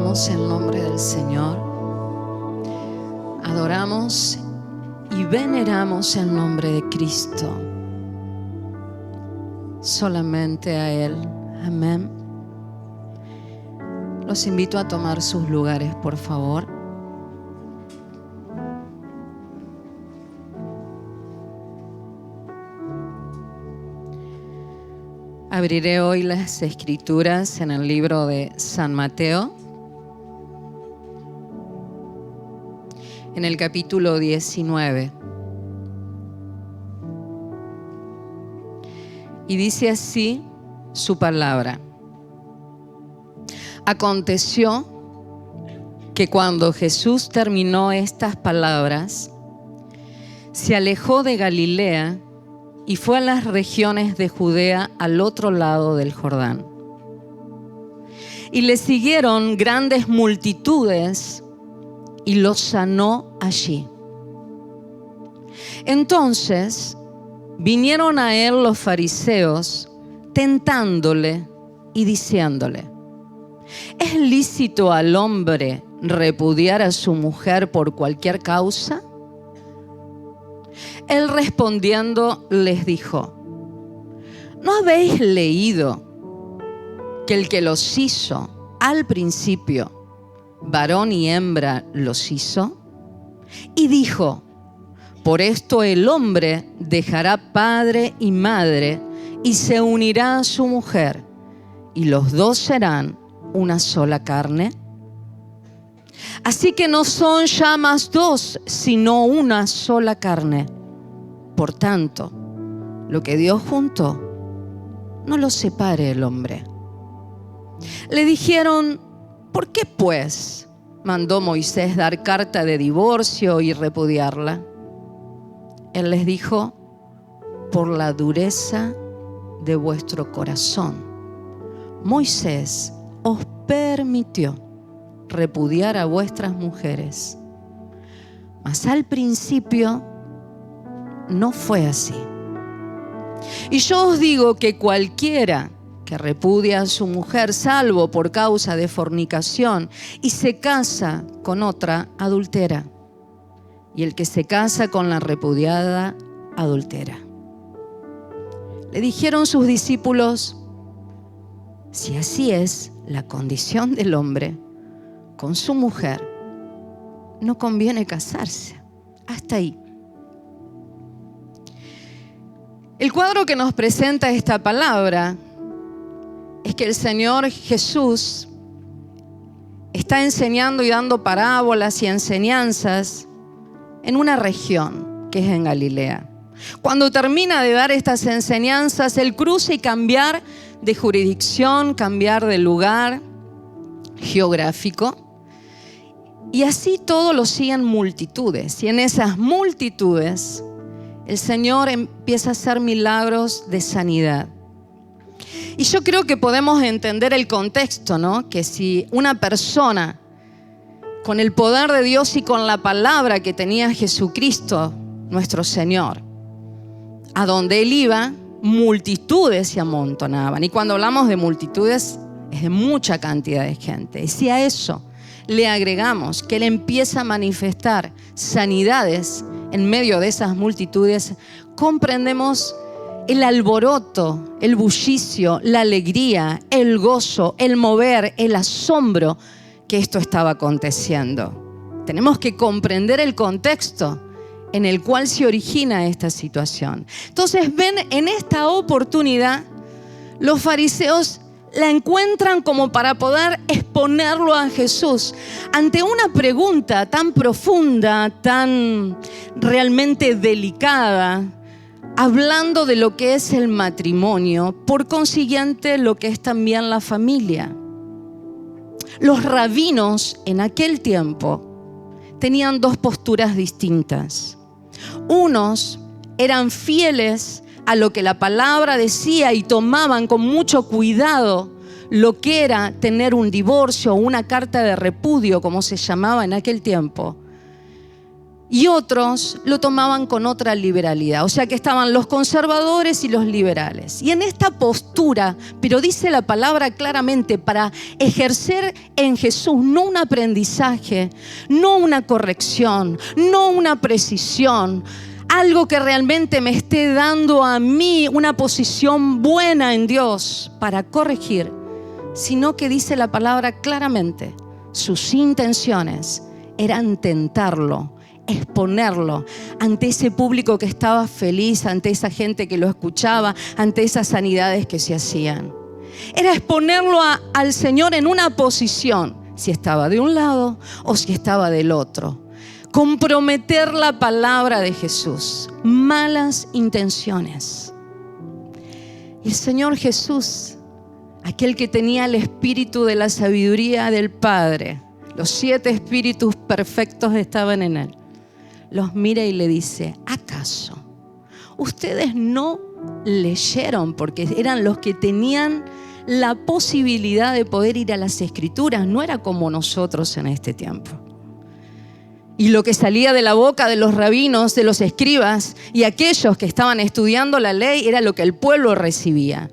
Alabamos el nombre del Señor. Adoramos y veneramos el nombre de Cristo. Solamente a Él. Amén. Los invito a tomar sus lugares, por favor. Abriré hoy las Escrituras en el libro de San Mateo, en el capítulo 19. Y dice así su palabra. Aconteció que cuando Jesús terminó estas palabras, se alejó de Galilea y fue a las regiones de Judea al otro lado del Jordán. Y le siguieron grandes multitudes y los sanó allí. Entonces vinieron a él los fariseos, tentándole y diciéndole: ¿es lícito al hombre repudiar a su mujer por cualquier causa? Él respondiendo les dijo: ¿no habéis leído que el que los hizo al principio, varón y hembra los hizo? Y dijo: por esto el hombre dejará padre y madre y se unirá a su mujer, y los dos serán una sola carne. Así que no son ya más dos, sino una sola carne. Por tanto, lo que Dios juntó, no lo separe el hombre. Le dijeron: ¿por qué pues mandó Moisés dar carta de divorcio y repudiarla? Él les dijo: por la dureza de vuestro corazón. Moisés os permitió repudiar a vuestras mujeres, mas al principio no fue así. Y yo os digo que cualquiera que repudia a su mujer, salvo por causa de fornicación, y se casa con otra, adultera. Y el que se casa con la repudiada, adultera. Le dijeron sus discípulos: si así es la condición del hombre con su mujer, no conviene casarse. Hasta ahí. El cuadro que nos presenta esta palabra es que el Señor Jesús está enseñando y dando parábolas y enseñanzas en una región que es en Galilea. Cuando termina de dar estas enseñanzas, Él cruza y cambiar de jurisdicción, cambiar de lugar geográfico. Y así todo lo siguen multitudes. Y en esas multitudes el Señor empieza a hacer milagros de sanidad. Y yo creo que podemos entender el contexto, ¿no? Que si una persona con el poder de Dios y con la palabra que tenía Jesucristo, nuestro Señor, a donde Él iba, multitudes se amontonaban. Y cuando hablamos de multitudes, es de mucha cantidad de gente. Y si a eso le agregamos que Él empieza a manifestar sanidades en medio de esas multitudes, comprendemos el alboroto, el bullicio, la alegría, el gozo, el mover, el asombro que esto estaba aconteciendo. Tenemos que comprender el contexto en el cual se origina esta situación. Entonces ven, en esta oportunidad los fariseos la encuentran como para poder exponerlo a Jesús ante una pregunta tan profunda, tan realmente delicada, hablando de lo que es el matrimonio, por consiguiente lo que es también la familia. Los rabinos en aquel tiempo tenían dos posturas distintas. Unos eran fieles a lo que la palabra decía y tomaban con mucho cuidado lo que era tener un divorcio o una carta de repudio, como se llamaba en aquel tiempo. y otros lo tomaban con otra liberalidad. O sea que estaban los conservadores y los liberales. Y en esta postura, pero dice la palabra claramente, para ejercer en Jesús no un aprendizaje, no una corrección, no una precisión, algo que realmente me esté dando a mí una posición buena en Dios para corregir, sino que dice la palabra claramente, sus intenciones eran tentarlo, exponerlo ante ese público que estaba feliz, ante esa gente que lo escuchaba, ante esas sanidades que se hacían. Era exponerlo al Señor en una posición, si estaba de un lado o si estaba del otro. Comprometer la palabra de Jesús, malas intenciones. Y el Señor Jesús, aquel que tenía el espíritu de la sabiduría del Padre, los 7 espíritus perfectos estaban en él, los mira y le dice, ¿acaso ustedes no leyeron? Porque eran los que tenían la posibilidad de poder ir a las Escrituras, no era como nosotros en este tiempo. Y lo que salía de la boca de los rabinos, de los escribas y aquellos que estaban estudiando la ley era lo que el pueblo recibía.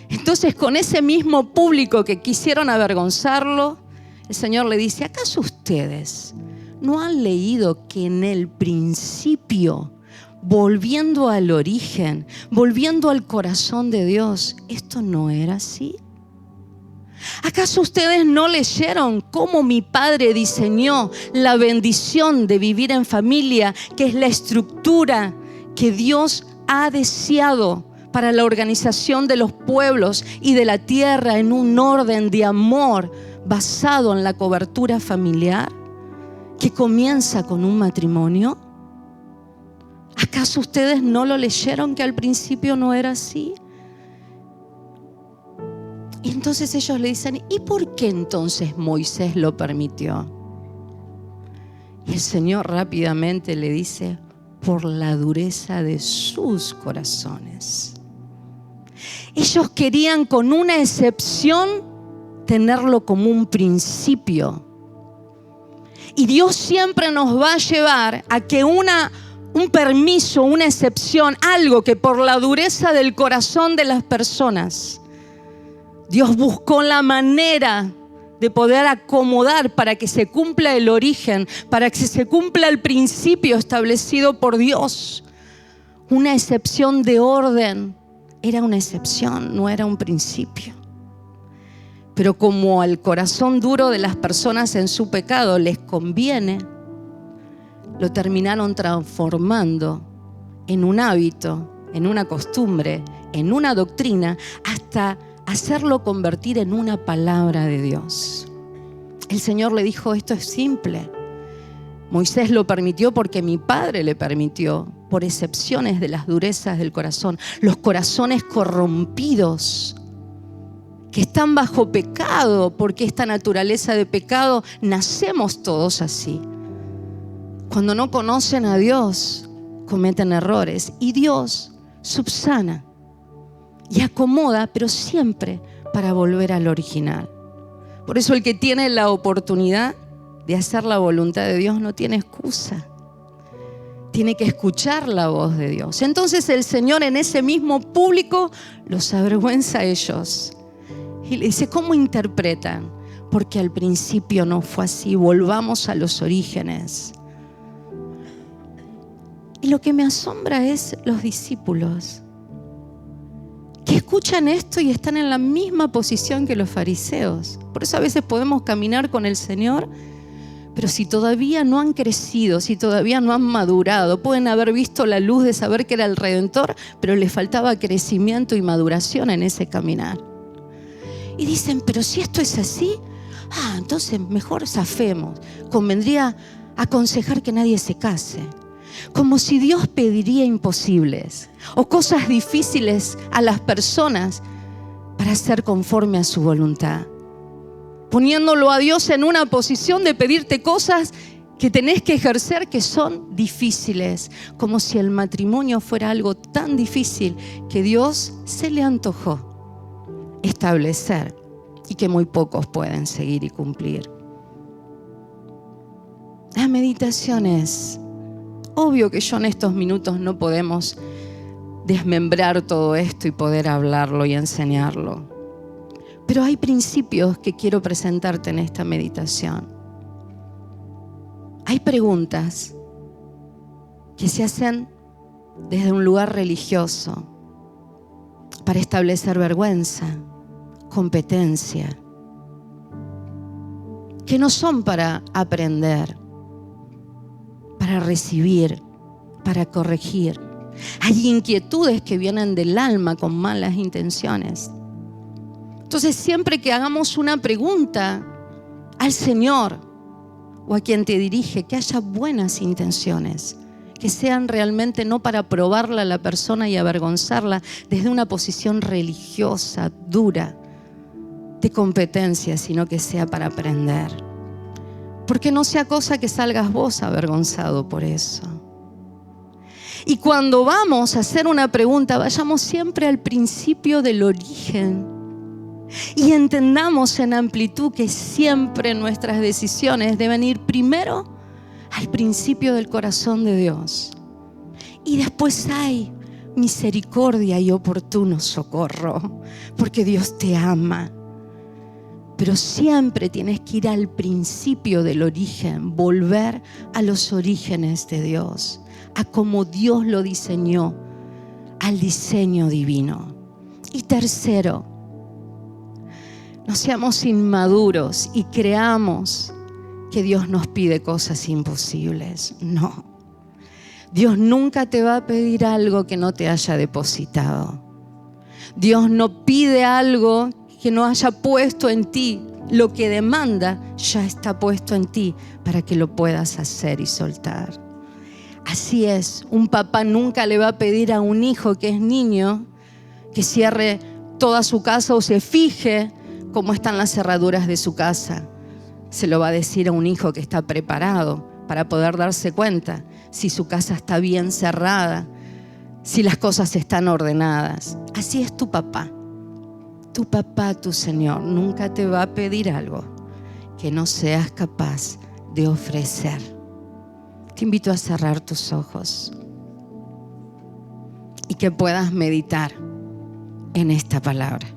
Entonces, con ese mismo público que quisieron avergonzarlo, el Señor le dice, ¿acaso ustedes no han leído que en el principio, volviendo al origen, volviendo al corazón de Dios, esto no era así? ¿Acaso ustedes no leyeron cómo mi Padre diseñó la bendición de vivir en familia, que es la estructura que Dios ha deseado para la organización de los pueblos y de la tierra en un orden de amor basado en la cobertura familiar, que comienza con un matrimonio? ¿Acaso ustedes no lo leyeron que al principio no era así? Y entonces ellos le dicen, ¿y por qué entonces Moisés lo permitió? Y el Señor rápidamente le dice, por la dureza de sus corazones. Ellos querían con una excepción tenerlo como un principio. Y Dios siempre nos va a llevar a que un permiso, una excepción, algo que por la dureza del corazón de las personas, Dios buscó la manera de poder acomodar para que se cumpla el origen, para que se cumpla el principio establecido por Dios. Una excepción de orden. Era una excepción, no era un principio. Pero como al corazón duro de las personas en su pecado les conviene, lo terminaron transformando en un hábito, en una costumbre, en una doctrina, hasta hacerlo convertir en una palabra de Dios. El Señor le dijo, esto es simple. Moisés lo permitió porque mi Padre le permitió, por excepciones de las durezas del corazón, los corazones corrompidos, que están bajo pecado, porque esta naturaleza de pecado, nacemos todos así. Cuando no conocen a Dios, cometen errores y Dios subsana y acomoda, pero siempre para volver al original. Por eso el que tiene la oportunidad de hacer la voluntad de Dios no tiene excusa. Tiene que escuchar la voz de Dios. Entonces el Señor en ese mismo público los avergüenza a ellos. Y le dice, ¿cómo interpretan? Porque al principio no fue así. Volvamos a los orígenes. Y lo que me asombra es los discípulos, que escuchan esto y están en la misma posición que los fariseos. Por eso a veces podemos caminar con el Señor, pero si todavía no han crecido, si todavía no han madurado, pueden haber visto la luz de saber que era el Redentor, pero les faltaba crecimiento y maduración en ese caminar. Y dicen, pero si esto es así, entonces mejor zafemos. Convendría aconsejar que nadie se case. Como si Dios pediría imposibles o cosas difíciles a las personas para ser conforme a su voluntad, poniéndolo a Dios en una posición de pedirte cosas que tenés que ejercer que son difíciles, como si el matrimonio fuera algo tan difícil que Dios se le antojó establecer y que muy pocos pueden seguir y cumplir. La meditación es, Obvio que yo en estos minutos no podemos desmembrar todo esto y poder hablarlo y enseñarlo. Pero hay principios que quiero presentarte en esta meditación. Hay preguntas que se hacen desde un lugar religioso para establecer vergüenza, competencia, que no son para aprender, para recibir, para corregir. Hay inquietudes que vienen del alma con malas intenciones. Entonces, siempre que hagamos una pregunta al Señor o a quien te dirige, que haya buenas intenciones, que sean realmente no para probarla a la persona y avergonzarla desde una posición religiosa, dura, de competencia, sino que sea para aprender. Porque no sea cosa que salgas vos avergonzado por eso. Y cuando vamos a hacer una pregunta, vayamos siempre al principio del origen. Y entendamos en amplitud que siempre nuestras decisiones deben ir primero al principio del corazón de Dios. Y después hay misericordia y oportuno socorro, porque Dios te ama. Pero siempre tienes que ir al principio del origen, volver a los orígenes de Dios, a cómo Dios lo diseñó, al diseño divino. Y tercero, no seamos inmaduros y creamos que Dios nos pide cosas imposibles. No. Dios nunca te va a pedir algo que no te haya depositado. Dios no pide algo que no haya puesto en ti. Lo que demanda ya está puesto en ti para que lo puedas hacer y soltar. Así es, un papá nunca le va a pedir a un hijo que es niño que cierre toda su casa o se fije cómo están las cerraduras de su casa. Se lo va a decir a un hijo que está preparado para poder darse cuenta si su casa está bien cerrada, si las cosas están ordenadas. Así es tu papá. Tu papá, tu Señor, nunca te va a pedir algo que no seas capaz de ofrecer. Te invito a cerrar tus ojos y que puedas meditar en esta palabra.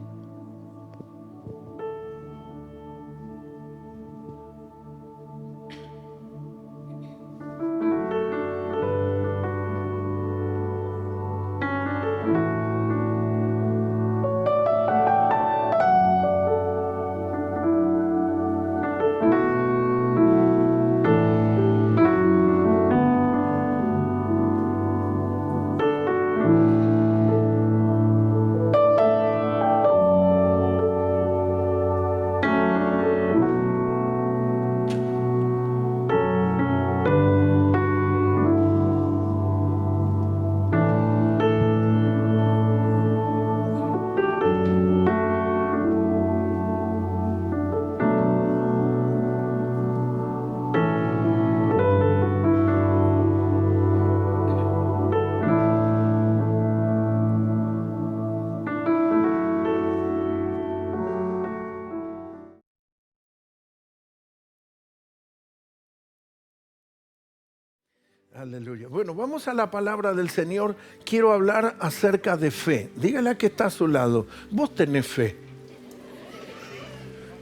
Aleluya. Bueno, vamos a la palabra del Señor. Quiero hablar acerca de fe. Dígale a que está a su lado. Vos tenés fe.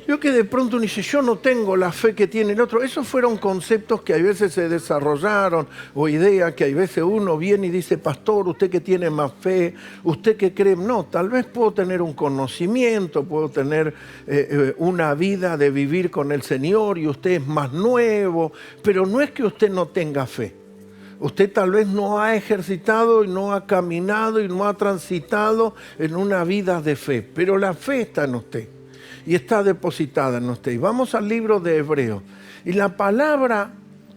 Yo que de pronto uno dice, yo no tengo la fe que tiene el otro. Esos fueron conceptos que a veces se desarrollaron o ideas que a veces uno viene y dice, pastor, usted que tiene más fe, usted que cree. No, tal vez puedo tener un conocimiento, puedo tener una vida de vivir con el Señor y usted es más nuevo, pero no es que usted no tenga fe. Usted tal vez no ha ejercitado y no ha caminado y no ha transitado en una vida de fe, pero la fe está en usted y está depositada en usted. Y vamos al libro de Hebreos. Y la palabra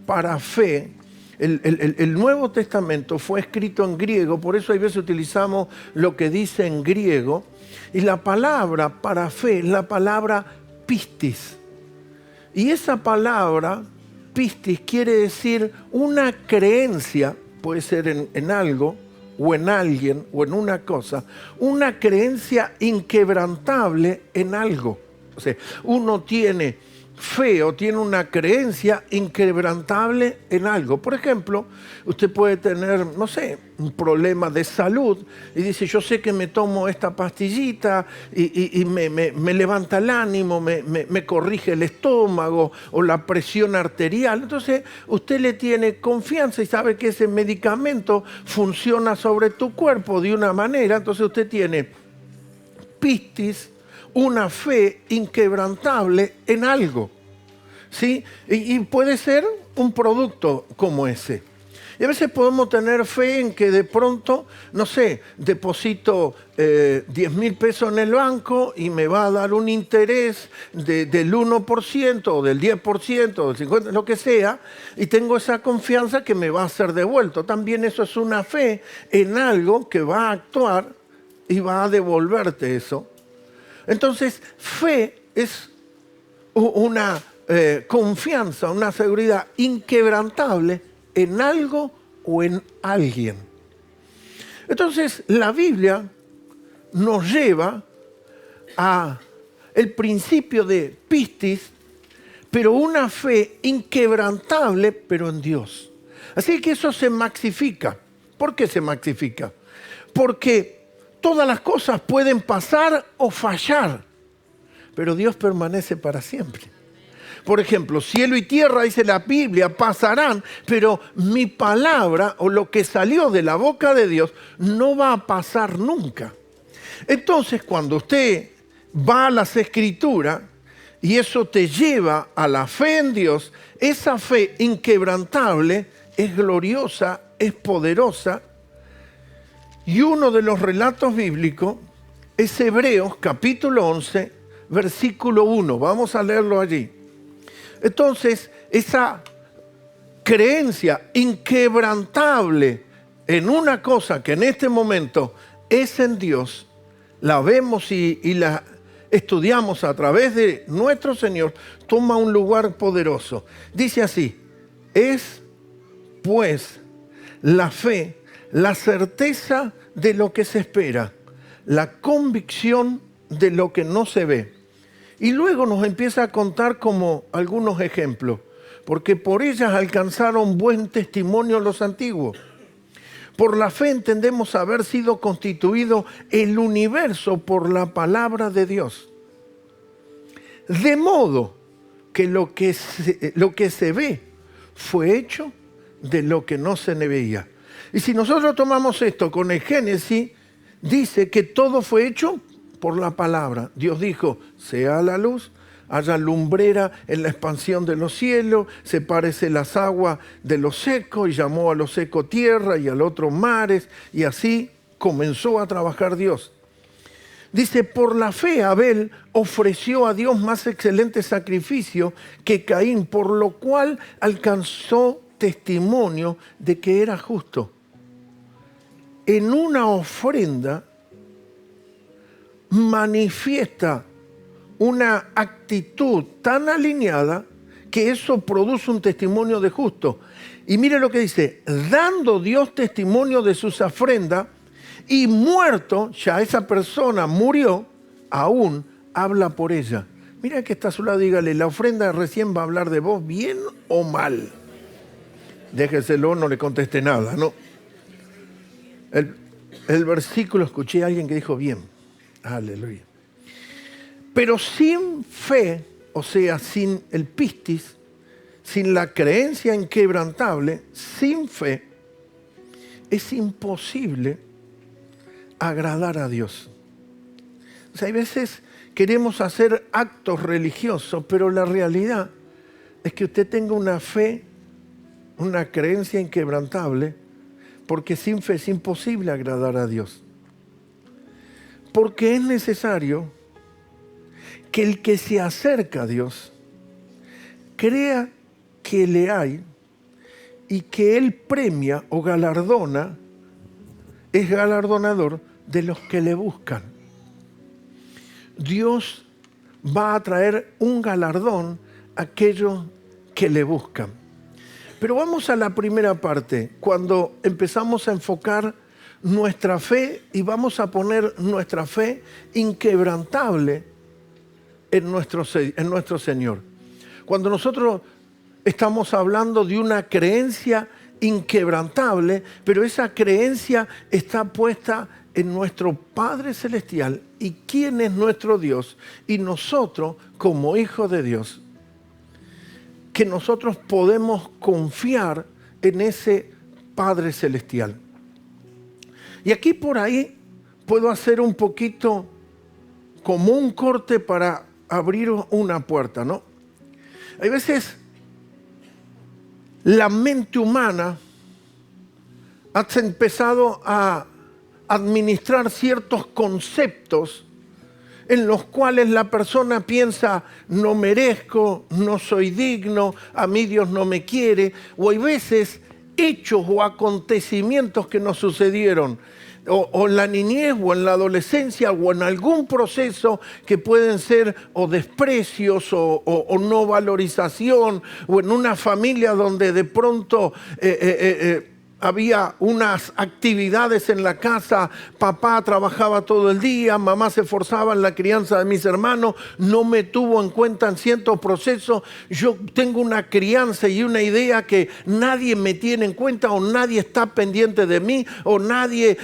para fe, el Nuevo Testamento fue escrito en griego, por eso hay veces utilizamos lo que dice en griego. Y la palabra para fe es la palabra pistis. Y esa palabra pistis quiere decir una creencia, puede ser en algo, o en alguien, o en una cosa, una creencia inquebrantable en algo. O sea, uno tiene fe o tiene una creencia inquebrantable en algo. Por ejemplo, usted puede tener, no sé, un problema de salud y dice, yo sé que me tomo esta pastillita y me levanta el ánimo, me corrige el estómago o la presión arterial. Entonces, usted le tiene confianza y sabe que ese medicamento funciona sobre tu cuerpo de una manera. Entonces, usted tiene pistis, una fe inquebrantable en algo, ¿sí? Y puede ser un producto como ese. Y a veces podemos tener fe en que de pronto, no sé, deposito 10.000 pesos en el banco y me va a dar un interés del 1% o del 10% o del 50%, lo que sea, y tengo esa confianza que me va a ser devuelto. También eso es una fe en algo que va a actuar y va a devolverte eso. Entonces, fe es una confianza, una seguridad inquebrantable en algo o en alguien. Entonces, la Biblia nos lleva a el principio de pistis, pero una fe inquebrantable, pero en Dios. Así que eso se maxifica. ¿Por qué se maxifica? Porque todas las cosas pueden pasar o fallar, pero Dios permanece para siempre. Por ejemplo, cielo y tierra, dice la Biblia, pasarán, pero mi palabra o lo que salió de la boca de Dios no va a pasar nunca. Entonces, cuando usted va a las Escrituras y eso te lleva a la fe en Dios, esa fe inquebrantable es gloriosa, es poderosa. Y uno de los relatos bíblicos es Hebreos capítulo 11, versículo 1. Vamos a leerlo allí. Entonces, esa creencia inquebrantable en una cosa que en este momento es en Dios, la vemos y la estudiamos a través de nuestro Señor, toma un lugar poderoso. Dice así, es pues la fe, la certeza de lo que se espera, la convicción de lo que no se ve. Y luego nos empieza a contar como algunos ejemplos, porque por ellas alcanzaron buen testimonio los antiguos. Por la fe entendemos haber sido constituido el universo por la palabra de Dios. De modo que lo que se ve fue hecho de lo que no se veía. Y si nosotros tomamos esto con el Génesis, dice que todo fue hecho por la palabra. Dios dijo, sea la luz, haya lumbrera en la expansión de los cielos, sepárese las aguas de lo seco, y llamó a lo seco tierra y al otro mares, y así comenzó a trabajar Dios. Dice, por la fe Abel ofreció a Dios más excelente sacrificio que Caín, por lo cual alcanzó testimonio de que era justo. En una ofrenda manifiesta una actitud tan alineada que eso produce un testimonio de justo. Y mire lo que dice, dando Dios testimonio de sus ofrendas y muerto, ya esa persona murió, aún habla por ella. Mira que está a su lado, dígale, la ofrenda recién va a hablar de vos, bien o mal. Déjeselo, no le conteste nada, ¿no? El versículo, escuché a alguien que dijo bien. Aleluya. Pero sin fe, o sea, sin el pistis, sin la creencia inquebrantable, sin fe, es imposible agradar a Dios. O sea, hay veces queremos hacer actos religiosos, pero la realidad es que usted tenga una fe, una creencia inquebrantable, porque sin fe es imposible agradar a Dios. Porque es necesario que el que se acerca a Dios crea que le hay y que Él premia o galardona, es galardonador de los que le buscan. Dios va a traer un galardón a aquellos que le buscan. Pero vamos a la primera parte, cuando empezamos a enfocar nuestra fe y vamos a poner nuestra fe inquebrantable en nuestro Señor. cuando nosotros estamos hablando de una creencia inquebrantable, pero esa creencia está puesta en nuestro Padre Celestial y quién es nuestro Dios, y nosotros como hijos de Dios, que nosotros podemos confiar en ese Padre Celestial. Y aquí por ahí puedo hacer un poquito como un corte para abrir una puerta, ¿no? Hay veces la mente humana ha empezado a administrar ciertos conceptos en los cuales la persona piensa, no merezco, no soy digno, a mí Dios no me quiere, o hay veces hechos o acontecimientos que nos sucedieron, o en la niñez, o en la adolescencia, o en algún proceso que pueden ser o desprecios, o no valorización, o en una familia donde de pronto había unas actividades en la casa, papá trabajaba todo el día, mamá se esforzaba en la crianza de mis hermanos, no me tuvo en cuenta en ciertos procesos, yo tengo una crianza y una idea que nadie me tiene en cuenta, o nadie está pendiente de mí, o nadie,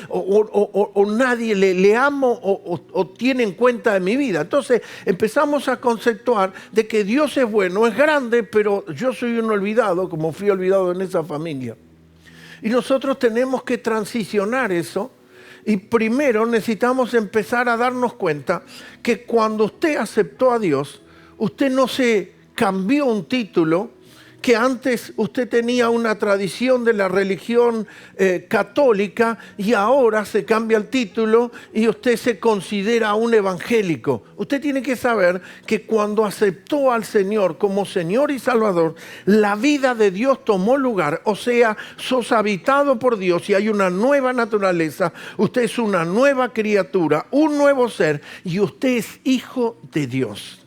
nadie le amo o tiene en cuenta de mi vida. Entonces empezamos a conceptuar de que Dios es bueno, es grande, pero yo soy un olvidado, como fui olvidado en esa familia. Y nosotros tenemos que transicionar eso, y primero necesitamos empezar a darnos cuenta que cuando usted aceptó a Dios, usted no se cambió un título, que antes usted tenía una tradición de la religión católica y ahora se cambia el título y usted se considera un evangélico. Usted tiene que saber que cuando aceptó al Señor como Señor y Salvador, la vida de Dios tomó lugar, o sea, sos habitado por Dios y hay una nueva naturaleza, usted es una nueva criatura, un nuevo ser, y usted es hijo de Dios.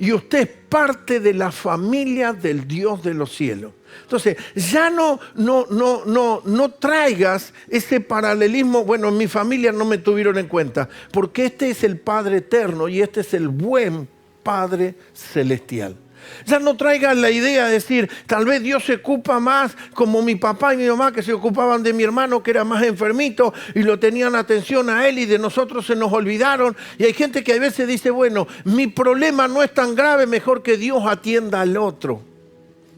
Y usted es parte de la familia del Dios de los cielos. Entonces, ya no traigas ese paralelismo, bueno, en mi familia no me tuvieron en cuenta, porque este es el Padre eterno y este es el buen Padre celestial. Ya no traigan la idea de decir, tal vez Dios se ocupa más como mi papá y mi mamá, que se ocupaban de mi hermano que era más enfermito y lo tenían atención a él, y de nosotros se nos olvidaron. Y hay gente que a veces dice, bueno, mi problema no es tan grave, mejor que Dios atienda al otro.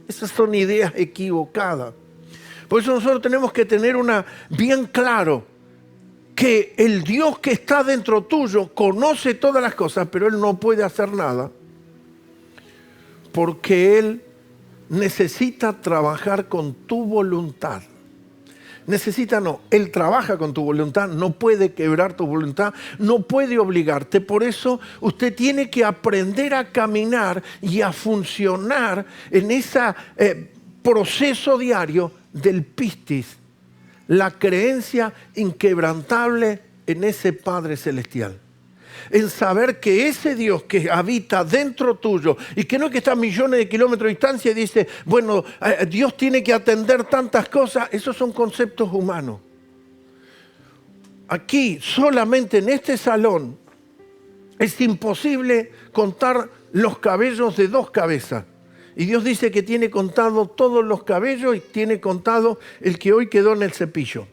Esas son ideas equivocadas. Por eso nosotros tenemos que tener bien claro que el Dios que está dentro tuyo conoce todas las cosas, pero Él no puede hacer nada, porque Él necesita trabajar con tu voluntad. Él trabaja con tu voluntad, no puede quebrar tu voluntad, no puede obligarte. Por eso usted tiene que aprender a caminar y a funcionar en ese proceso diario del pistis, la creencia inquebrantable en ese Padre Celestial. En saber que ese Dios que habita dentro tuyo y que no es que está a millones de kilómetros de distancia y dice, bueno, Dios tiene que atender tantas cosas, esos son conceptos humanos. Aquí, solamente en este salón, es imposible contar los cabellos de 2 cabezas. Y Dios dice que tiene contado todos los cabellos y tiene contado el que hoy quedó en el cepillo.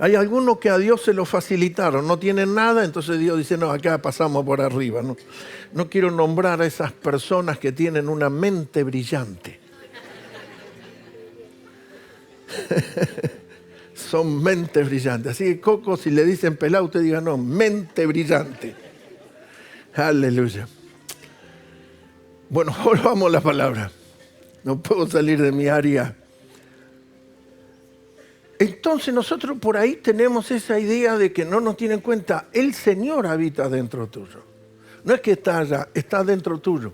Hay algunos que a Dios se lo facilitaron, no tienen nada, entonces Dios dice, no, acá pasamos por arriba. No quiero nombrar a esas personas que tienen una mente brillante. Son mentes brillantes. Así que Coco, si le dicen pelado, usted diga, no, mente brillante. Aleluya. Bueno, volvamos a la palabra. No puedo salir de mi área. Entonces nosotros por ahí tenemos esa idea de que no nos tiene en cuenta. El Señor habita dentro tuyo. No es que está allá, está dentro tuyo.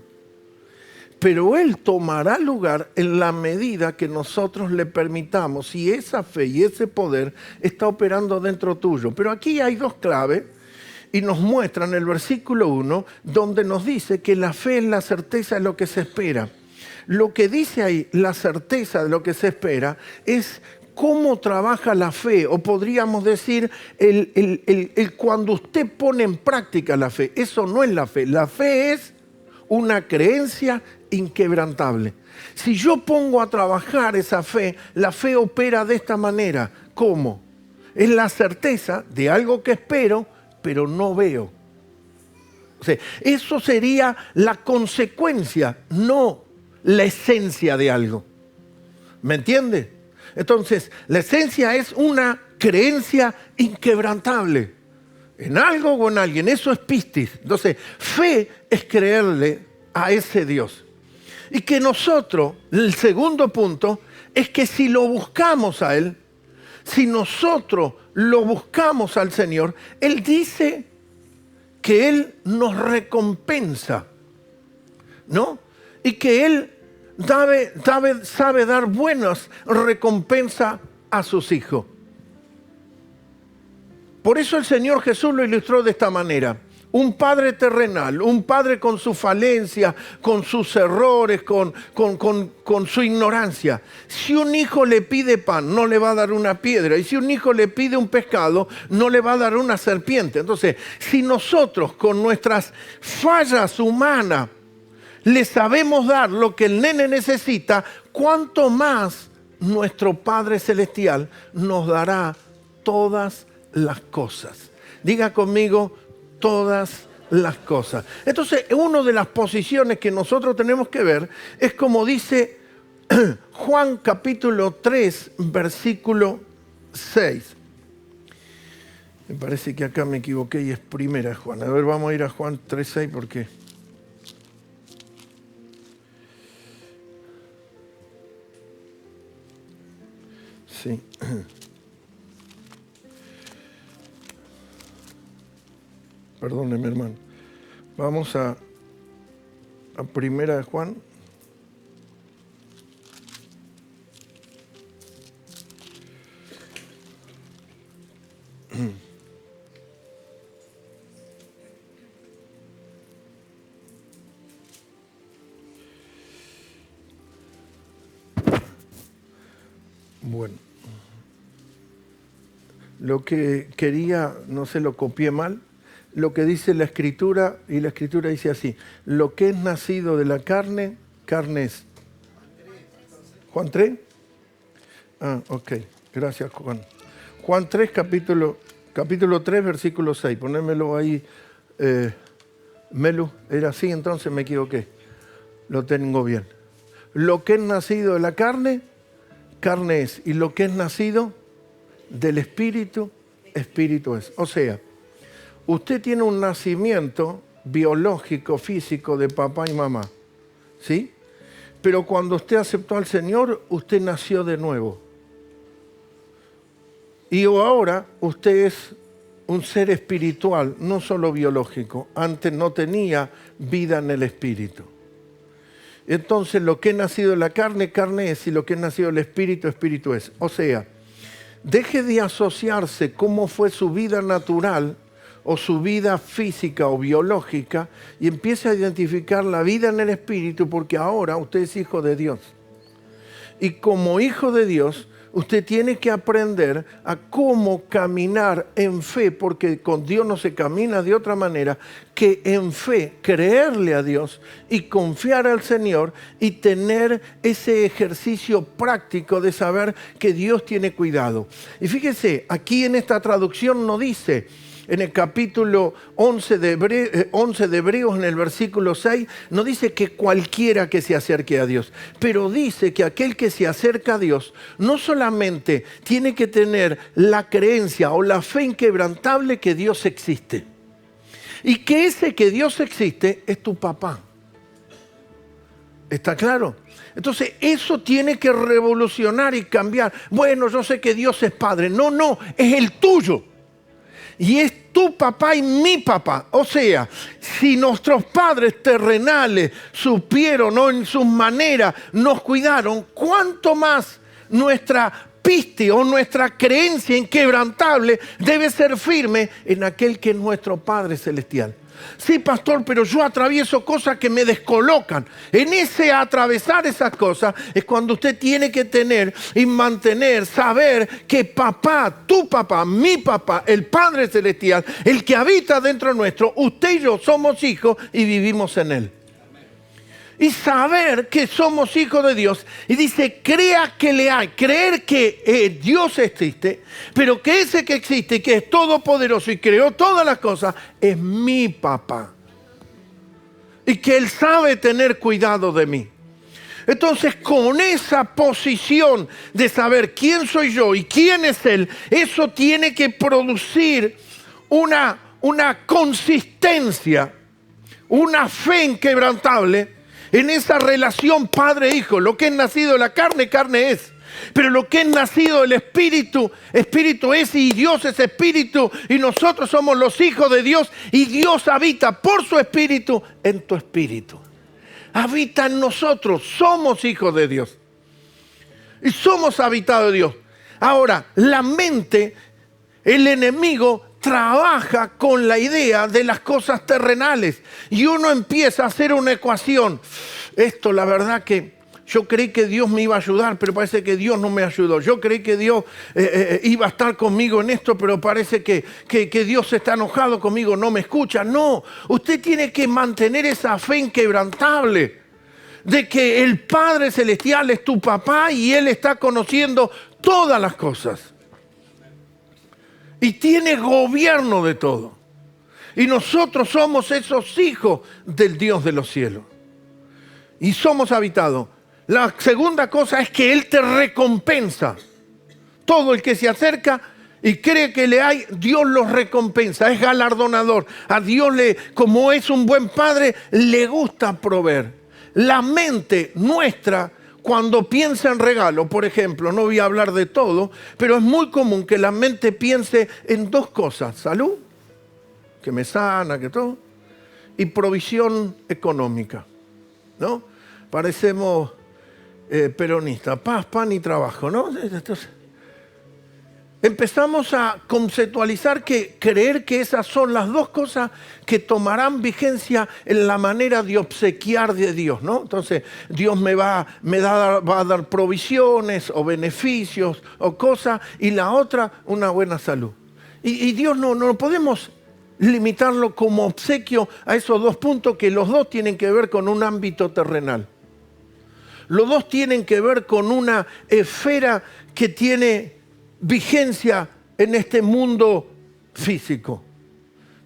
Pero Él tomará lugar en la medida que nosotros le permitamos, si esa fe y ese poder está operando dentro tuyo. Pero aquí hay 2 claves y nos muestran el versículo 1, donde nos dice que la fe es la certeza de lo que se espera. Lo que dice ahí, la certeza de lo que se espera, es cómo trabaja la fe, o podríamos decir, cuando usted pone en práctica la fe. Eso no es la fe. La fe es una creencia inquebrantable. Si yo pongo a trabajar esa fe, la fe opera de esta manera. ¿Cómo? Es la certeza de algo que espero, pero no veo. O sea, eso sería la consecuencia, no la esencia de algo. ¿Me entiende? Entonces, la esencia es una creencia inquebrantable en algo o en alguien. Eso es pistis. Entonces, fe es creerle a ese Dios. Y que nosotros, el segundo punto, es que si lo buscamos a Él, si nosotros lo buscamos al Señor, Él dice que Él nos recompensa, ¿no? Y que Él sabe dar buenas recompensas a sus hijos. Por eso el Señor Jesús lo ilustró de esta manera. Un padre terrenal, un padre con su falencia, con sus errores, con su ignorancia. Si un hijo le pide pan, no le va a dar una piedra. Y si un hijo le pide un pescado, no le va a dar una serpiente. Entonces, si nosotros con nuestras fallas humanas le sabemos dar lo que el nene necesita, ¿cuánto más nuestro Padre Celestial nos dará todas las cosas? Diga conmigo, todas las cosas. Entonces, una de las posiciones que nosotros tenemos que ver es como dice Juan capítulo 3, versículo 6. Me parece que acá me equivoqué y es primera Juan. A ver, vamos a ir a Juan 3, 6 porque... Sí. Perdóneme, hermano. Vamos a primera de Juan. Bueno. Lo que quería, no se lo copié mal, lo que dice la Escritura, y la Escritura dice así: lo que es nacido de la carne, carne es. ¿Juan 3? Ah, ok. Gracias, Juan. Juan 3, capítulo 3, versículo 6. Ponémelo ahí, Melu. Era así, entonces me equivoqué. Lo tengo bien. Lo que es nacido de la carne, carne es. Y lo que es nacido del Espíritu, Espíritu es. O sea, usted tiene un nacimiento biológico, físico de papá y mamá, ¿sí? Pero cuando usted aceptó al Señor, usted nació de nuevo. Y ahora usted es un ser espiritual, no solo biológico. Antes no tenía vida en el Espíritu. Entonces, lo que es nacido de la carne, carne es, y lo que es nacido del Espíritu, Espíritu es. O sea, deje de asociarse cómo fue su vida natural o su vida física o biológica y empiece a identificar la vida en el Espíritu, porque ahora usted es hijo de Dios. Y como hijo de Dios, usted tiene que aprender a cómo caminar en fe, porque con Dios no se camina de otra manera que en fe, creerle a Dios y confiar al Señor y tener ese ejercicio práctico de saber que Dios tiene cuidado. Y fíjese, aquí en esta traducción no dice, en el capítulo 11 de Hebreos, en el versículo 6, no dice que cualquiera que se acerque a Dios, pero dice que aquel que se acerca a Dios no solamente tiene que tener la creencia o la fe inquebrantable que Dios existe, y que ese que Dios existe es tu papá. ¿Está claro? Entonces eso tiene que revolucionar y cambiar. Bueno, yo sé que Dios es Padre. No, es el tuyo. Y es tu papá y mi papá. O sea, si nuestros padres terrenales supieron o en sus maneras nos cuidaron, ¿cuánto más nuestra piste o nuestra creencia inquebrantable debe ser firme en aquel que es nuestro Padre Celestial? Sí, pastor, pero yo atravieso cosas que me descolocan. En ese atravesar esas cosas es cuando usted tiene que tener y mantener, saber que papá, tu papá, mi papá, el Padre Celestial, el que habita dentro nuestro, usted y yo somos hijos y vivimos en Él. y saber que somos hijos de Dios. Y dice, crea que le hay. Creer que Dios existe, pero que ese que existe, que es todopoderoso y creó todas las cosas, es mi papá. Y que Él sabe tener cuidado de mí. Entonces, con esa posición de saber quién soy yo y quién es Él, eso tiene que producir una consistencia, una fe inquebrantable en esa relación padre-hijo. Lo que es nacido de la carne, carne es. Pero lo que es nacido del Espíritu, Espíritu es, y Dios es Espíritu, y nosotros somos los hijos de Dios, y Dios habita por su Espíritu en tu espíritu. Habita en nosotros, somos hijos de Dios. Y somos habitados de Dios. Ahora, la mente, el enemigo, trabaja con la idea de las cosas terrenales. Y uno empieza a hacer una ecuación. Esto, la verdad que yo creí que Dios me iba a ayudar, pero parece que Dios no me ayudó. Yo creí que Dios iba a estar conmigo en esto, pero parece que Dios está enojado conmigo, no me escucha. No, usted tiene que mantener esa fe inquebrantable de que el Padre Celestial es tu papá y Él está conociendo todas las cosas. Y tiene gobierno de todo. Y nosotros somos esos hijos del Dios de los cielos. Y somos habitados. La segunda cosa es que Él te recompensa. Todo el que se acerca y cree que le hay, Dios los recompensa, es galardonador. A Dios, como es un buen padre, le gusta proveer. La mente nuestra, cuando piensa en regalo, por ejemplo, no voy a hablar de todo, pero es muy común que la mente piense en dos cosas: salud, que me sana, que todo, y provisión económica, ¿no? Parecemos peronistas, paz, pan y trabajo, ¿no? Entonces, empezamos a conceptualizar creer que esas son las dos cosas que tomarán vigencia en la manera de obsequiar de Dios, ¿no? Entonces, Dios va a dar provisiones o beneficios o cosas, y la otra, una buena salud. Y Dios no podemos limitarlo como obsequio a esos dos puntos, que los dos tienen que ver con un ámbito terrenal. Los dos tienen que ver con una esfera que tiene vigencia en este mundo físico.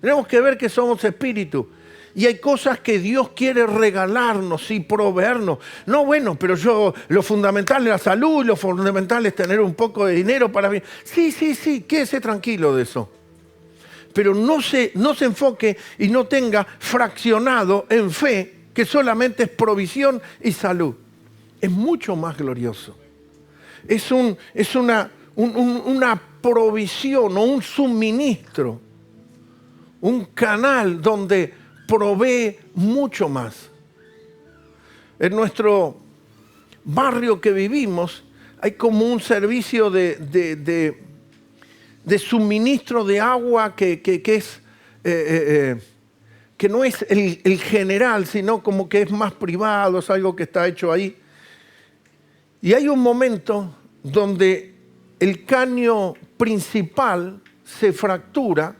Tenemos que ver que somos espíritu y hay cosas que Dios quiere regalarnos y proveernos. No, bueno, pero lo fundamental es la salud, lo fundamental es tener un poco de dinero para mí. Sí, quédese tranquilo de eso. Pero no se enfoque y no tenga fraccionado en fe que solamente es provisión y salud. Es mucho más glorioso. Es una provisión o un suministro, un canal donde provee mucho más. En nuestro barrio que vivimos hay como un servicio de suministro de agua que no es el general, sino como que es más privado, es algo que está hecho ahí. Y hay un momento donde el caño principal se fractura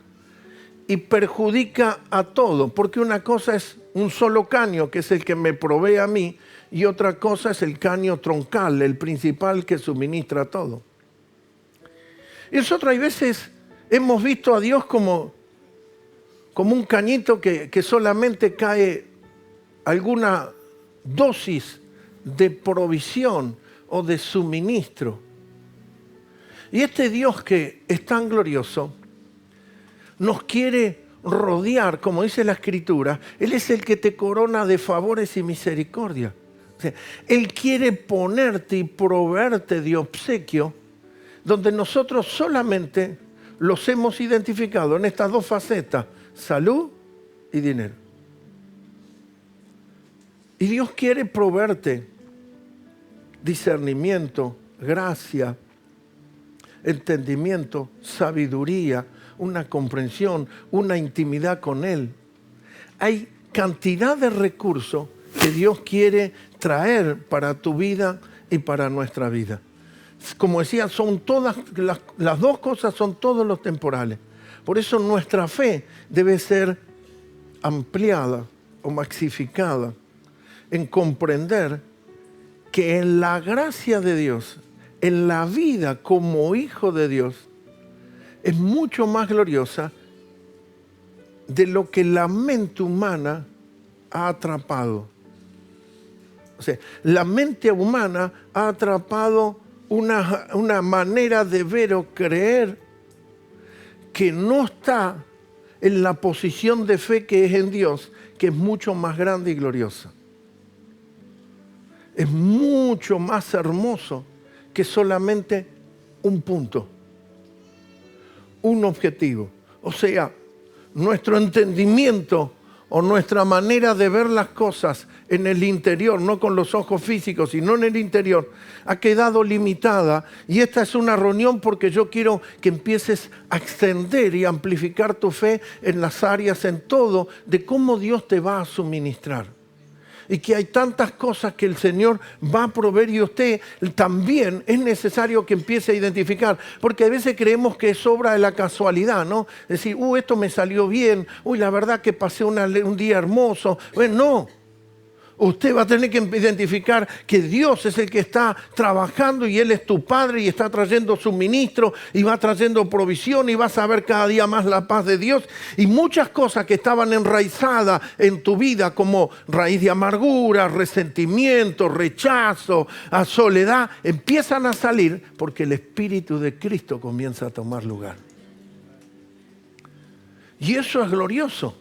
y perjudica a todo, porque una cosa es un solo caño, que es el que me provee a mí, y otra cosa es el caño troncal, el principal que suministra todo. Y nosotros hay veces hemos visto a Dios como un cañito que solamente cae alguna dosis de provisión o de suministro. Y este Dios que es tan glorioso nos quiere rodear, como dice la Escritura. Él es el que te corona de favores y misericordia. O sea, Él quiere ponerte y proveerte de obsequio, donde nosotros solamente los hemos identificado en estas dos facetas: salud y dinero. Y Dios quiere proveerte discernimiento, gracia, entendimiento, sabiduría, una comprensión, una intimidad con Él. Hay cantidad de recursos que Dios quiere traer para tu vida y para nuestra vida. Como decía, son todas las dos cosas, son todos los temporales. Por eso nuestra fe debe ser ampliada o maxificada en comprender que en la gracia de Dios, en la vida como hijo de Dios, es mucho más gloriosa de lo que la mente humana ha atrapado. O sea, la mente humana ha atrapado una manera de ver o creer que no está en la posición de fe que es en Dios, que es mucho más grande y gloriosa. Es mucho más hermoso que solamente un punto, un objetivo. O sea, nuestro entendimiento o nuestra manera de ver las cosas en el interior, no con los ojos físicos, sino en el interior, ha quedado limitada. Y esta es una reunión porque yo quiero que empieces a extender y amplificar tu fe en las áreas, en todo, de cómo Dios te va a suministrar. Y que hay tantas cosas que el Señor va a proveer y usted también es necesario que empiece a identificar. Porque a veces creemos que es obra de la casualidad, ¿no? Decir, esto me salió bien, la verdad que pasé un día hermoso. Bueno, no. Usted va a tener que identificar que Dios es el que está trabajando y Él es tu Padre y está trayendo suministro y va trayendo provisión y vas a ver cada día más la paz de Dios. Y muchas cosas que estaban enraizadas en tu vida como raíz de amargura, resentimiento, rechazo, soledad, empiezan a salir porque el Espíritu de Cristo comienza a tomar lugar. Y eso es glorioso.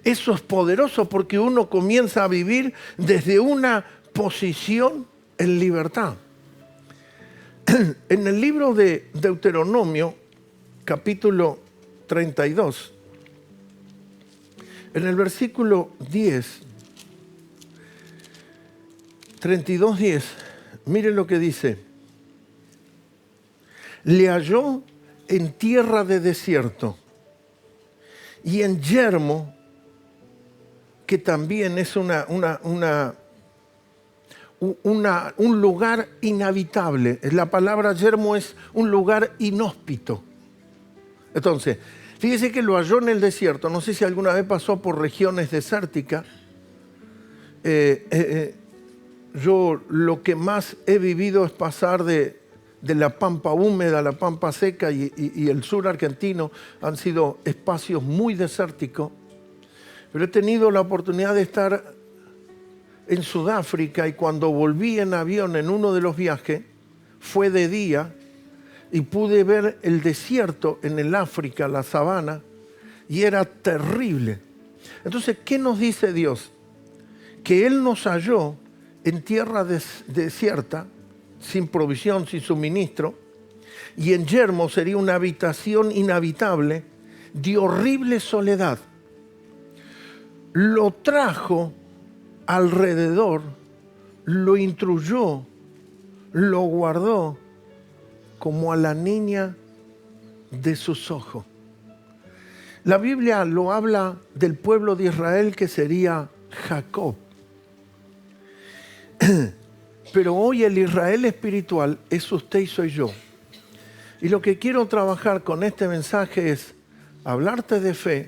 Eso es poderoso porque uno comienza a vivir desde una posición en libertad. En el libro de Deuteronomio, capítulo 32, en el versículo 10, 32:10, miren lo que dice. Le halló en tierra de desierto y en yermo, que también es un lugar inhabitable. La palabra yermo es un lugar inhóspito. Entonces, fíjese que lo halló en el desierto. No sé si alguna vez pasó por regiones desérticas. Yo lo que más he vivido es pasar de la pampa húmeda a la pampa seca y el sur argentino han sido espacios muy desérticos. Pero he tenido la oportunidad de estar en Sudáfrica y cuando volví en avión en uno de los viajes, fue de día y pude ver el desierto en el África, la sabana, y era terrible. Entonces, ¿qué nos dice Dios? Que Él nos halló en tierra desierta, sin provisión, sin suministro, y en yermo sería una habitación inhabitable de horrible soledad. Lo trajo alrededor, lo instruyó, lo guardó como a la niña de sus ojos. La Biblia lo habla del pueblo de Israel que sería Jacob. Pero hoy el Israel espiritual es usted y soy yo. Y lo que quiero trabajar con este mensaje es hablarte de fe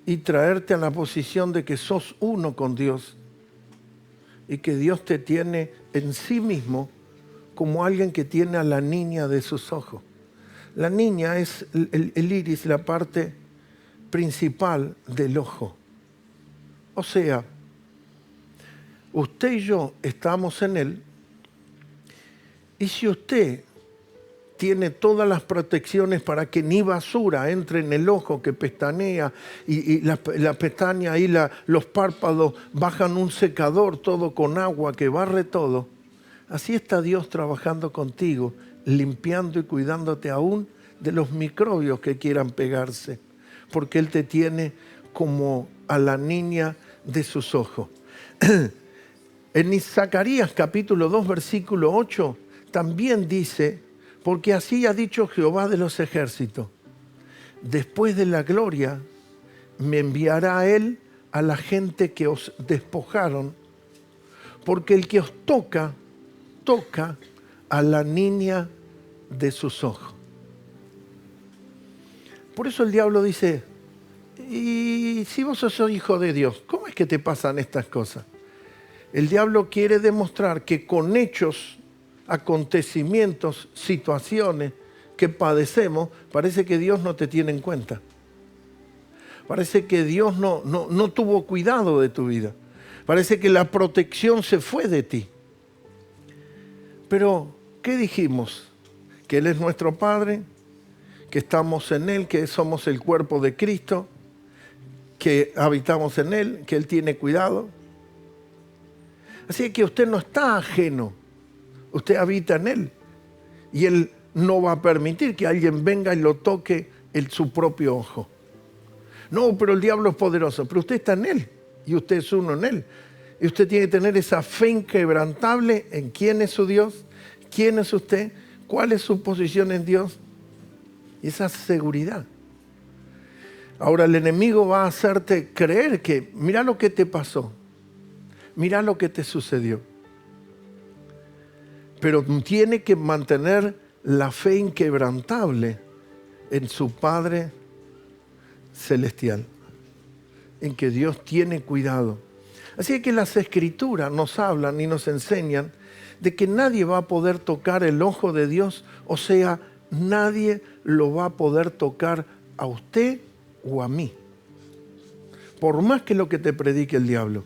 y traerte a la posición de que sos uno con Dios y que Dios te tiene en sí mismo como alguien que tiene a la niña de sus ojos. La niña es el iris, la parte principal del ojo. O sea, usted y yo estamos en Él y si usted tiene todas las protecciones para que ni basura entre en el ojo que pestanea y la pestaña y los párpados bajan un secador todo con agua que barre todo. Así está Dios trabajando contigo, limpiando y cuidándote aún de los microbios que quieran pegarse, porque Él te tiene como a la niña de sus ojos. En Zacarías capítulo 2 versículo 8 también dice: porque así ha dicho Jehová de los ejércitos, después de la gloria me enviará a Él a la gente que os despojaron, porque el que os toca, toca a la niña de sus ojos. Por eso el diablo dice, Y si vos sos hijo de Dios, ¿cómo es que te pasan estas cosas? El diablo quiere demostrar que con hechos, acontecimientos, situaciones que padecemos, parece que Dios no te tiene en cuenta. Parece que Dios no tuvo cuidado de tu vida. Parece que la protección se fue de ti. Pero, ¿qué dijimos? Que Él es nuestro Padre, que estamos en Él, que somos el cuerpo de Cristo, que habitamos en Él, que Él tiene cuidado. Así que usted no está ajeno, usted habita en Él. Y Él no va a permitir que alguien venga y lo toque en su propio ojo. No, pero el diablo es poderoso, pero usted está en Él y usted es uno en Él. Y usted tiene que tener esa fe inquebrantable en quién es su Dios, quién es usted, cuál es su posición en Dios y esa seguridad. Ahora el enemigo va a hacerte creer que mira lo que te pasó, mira lo que te sucedió. Pero tiene que mantener la fe inquebrantable en su Padre celestial, en que Dios tiene cuidado. Así que las Escrituras nos hablan y nos enseñan de que nadie va a poder tocar el ojo de Dios, o sea, nadie lo va a poder tocar a usted o a mí, por más que lo que te predique el diablo.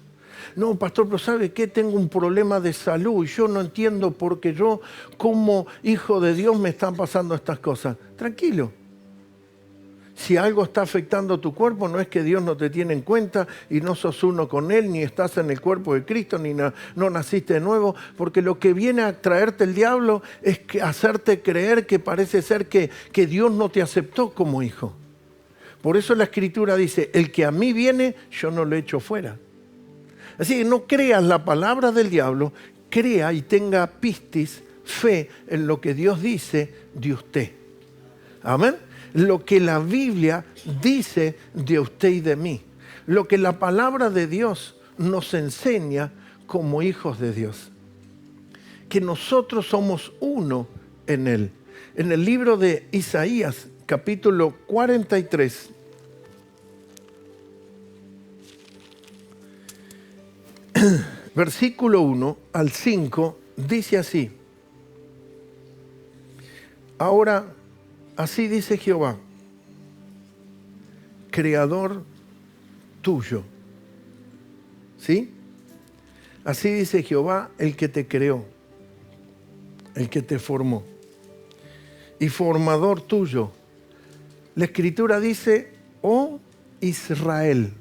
No, pastor, pero ¿sabe qué? Tengo un problema de salud y yo no entiendo por qué yo, como hijo de Dios, me están pasando estas cosas. Tranquilo. Si algo está afectando tu cuerpo, no es que Dios no te tiene en cuenta y no sos uno con Él, ni estás en el cuerpo de Cristo, ni no naciste de nuevo, porque lo que viene a traerte el diablo es hacerte creer que parece ser que Dios no te aceptó como hijo. Por eso la Escritura dice, el que a mí viene, yo no lo echo fuera. Así que no creas la palabra del diablo, crea y tenga pistis, fe en lo que Dios dice de usted. Amén. Lo que la Biblia dice de usted y de mí. Lo que la palabra de Dios nos enseña como hijos de Dios. Que nosotros somos uno en Él. En el libro de Isaías, capítulo 43, versículo 1 al 5, dice así. Ahora, así dice Jehová, creador tuyo. ¿Sí? Así dice Jehová, el que te creó, el que te formó. Y formador tuyo. La Escritura dice, oh Israel.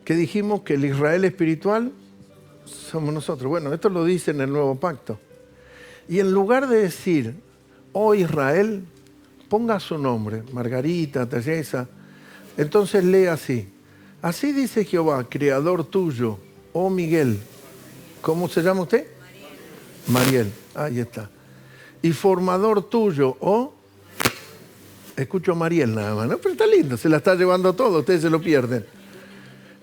¿Qué dijimos? Que el Israel espiritual somos nosotros. Bueno, esto lo dice en el Nuevo Pacto. Y en lugar de decir, oh Israel, ponga su nombre, Margarita, Teresa. Entonces lee así. Así dice Jehová, creador tuyo, oh Miguel. ¿Cómo se llama usted? Mariel. Ahí está. Y formador tuyo, oh... Escucho Mariel nada más, ¿no? Pero está lindo, se la está llevando todo, ustedes se lo pierden.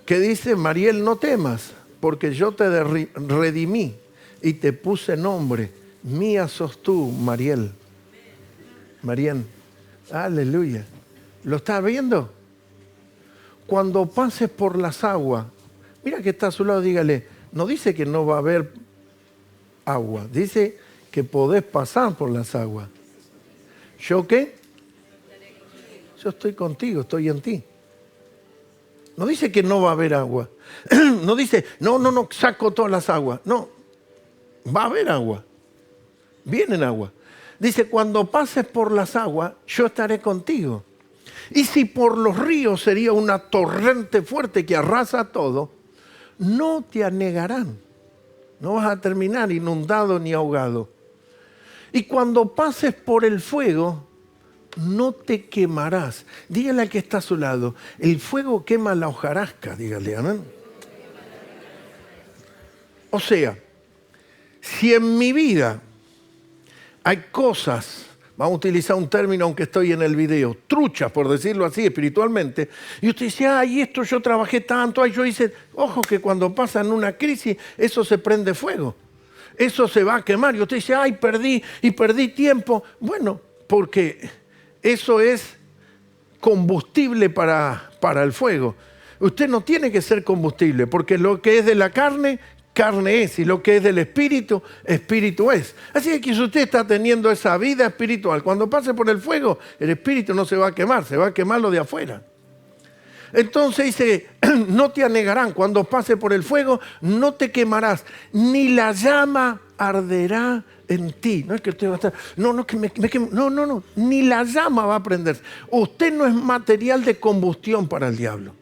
Que dice, Mariel, no temas, porque yo te redimí y te puse nombre. Mía sos tú, Mariel. Mariel. Aleluya. ¿Lo estás viendo? Cuando pases por las aguas, mira que está a su lado, dígale, no dice que no va a haber agua, dice que podés pasar por las aguas. ¿Yo qué? Yo estoy contigo, estoy en ti. No dice que no va a haber agua. No dice, no, saco todas las aguas. No, va a haber agua. Vienen agua. Dice, cuando pases por las aguas, yo estaré contigo. Y si por los ríos sería una torrente fuerte que arrasa todo, no te anegarán. No vas a terminar inundado ni ahogado. Y cuando pases por el fuego, no te quemarás. Dígale al que está a su lado, el fuego quema la hojarasca, dígale, amén. O sea, si en mi vida hay cosas, vamos a utilizar un término aunque estoy en el video, truchas, por decirlo así, espiritualmente, y usted dice, ay, esto yo trabajé tanto, ay, yo hice, ojo que cuando pasa en una crisis, eso se prende fuego, eso se va a quemar, y usted dice, ay, perdí tiempo. Bueno, porque eso es combustible para el fuego. Usted no tiene que ser combustible, porque lo que es de la carne, carne es, y lo que es del espíritu, espíritu es. Así que si usted está teniendo esa vida espiritual, cuando pase por el fuego, el espíritu no se va a quemar, se va a quemar lo de afuera. Entonces dice, no te anegarán, cuando pase por el fuego, no te quemarás, ni la llama arderá en ti. No es que usted va a estar, no, ni la llama va a prender. Usted no es material de combustión para el diablo.